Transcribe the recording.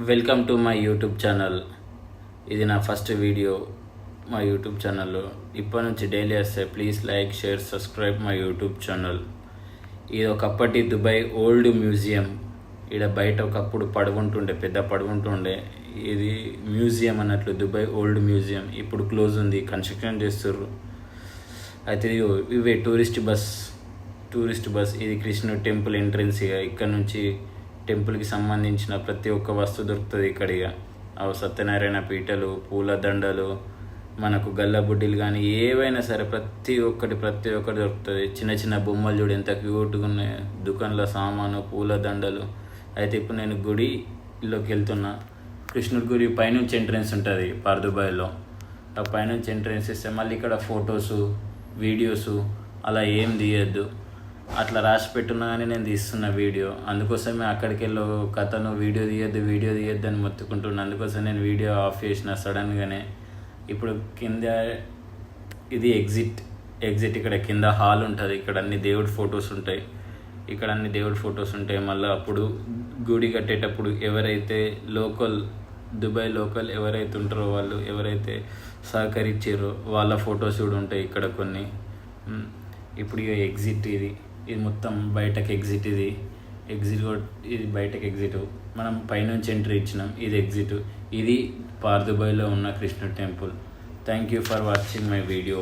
Welcome to my YouTube channel. ఇది నా first video మా యూట్యూబ్ ఛానల్లో. ఇప్పటి నుంచి డైలీ వస్తాయి. Please like, share, subscribe my YouTube channel. ఇది ఒకప్పటి దుబాయ్ ఓల్డ్ మ్యూజియం. ఇక్కడ బయట ఒకప్పుడు పడుకుంటుండే, పెద్ద పడుకుంటుండే. ఇది మ్యూజియం అన్నట్లు, దుబాయ్ ఓల్డ్ మ్యూజియం. ఇప్పుడు క్లోజ్ ఉంది, కన్స్ట్రక్షన్ చేస్తుర్రు. అయితే ఇవే టూరిస్ట్ బస్. ఇది కృష్ణుడు టెంపుల్ ఎంట్రన్స్. ఇక ఇక్కడ నుంచి టెంపుల్కి సంబంధించిన ప్రతి ఒక్క వస్తువు దొరుకుతుంది ఇక్కడ. ఇక అవి సత్యనారాయణ పీటలు, పూల దండలు, మనకు గల్లబుడ్డీలు కానీ ఏవైనా సరే ప్రతి ఒక్కటి దొరుకుతుంది. చిన్న చిన్న బొమ్మలు చూడు ఎంత క్యూట్గా ఉన్నాయి. దుకాణంలో సామాను, పూల దండలు. అయితే ఇప్పుడు నేను గుడిలోకి వెళ్తున్నా. కృష్ణుడి గుడి పైనుంచి ఎంట్రెన్స్ ఉంటుంది పార్దుబాయ్లో. ఆ పైనుంచి ఎంట్రెన్స్ ఇస్తే మళ్ళీ ఇక్కడ ఫొటోసు, వీడియోసు అలా ఏం తీయద్దు. అట్లా రాసి పెట్టున్నా కానీ నేను తీస్తున్న వీడియో. అందుకోసమే అక్కడికి వెళ్ళి కథను వీడియో తీయద్దు అని మొత్తుకుంటున్నాను. అందుకోసం నేను వీడియో ఆఫ్ చేసిన సడన్గానే. ఇప్పుడు కింద ఇది ఎగ్జిట్. ఇక్కడ కింద హాల్ ఉంటుంది. ఇక్కడ అన్ని దేవుడి ఫొటోస్ ఉంటాయి. మళ్ళీ అప్పుడు గుడి కట్టేటప్పుడు ఎవరైతే దుబాయ్ లోకల్ ఎవరైతే ఉంటారో, వాళ్ళు ఎవరైతే సహకరించారో వాళ్ళ ఫొటోస్ కూడా ఉంటాయి ఇక్కడ కొన్ని. ఇప్పుడు ఇక ఎగ్జిట్ ఇది మొత్తం బయటకు ఎగ్జిట్. ఇది బయటకు ఎగ్జిట్. మనం పైనుంచి ఎంట్రీ ఇచ్చినాం. ఇది ఎగ్జిట్. ఇది పార్దుబాయ్లో ఉన్న కృష్ణుడి temple. Thank you for watching my video.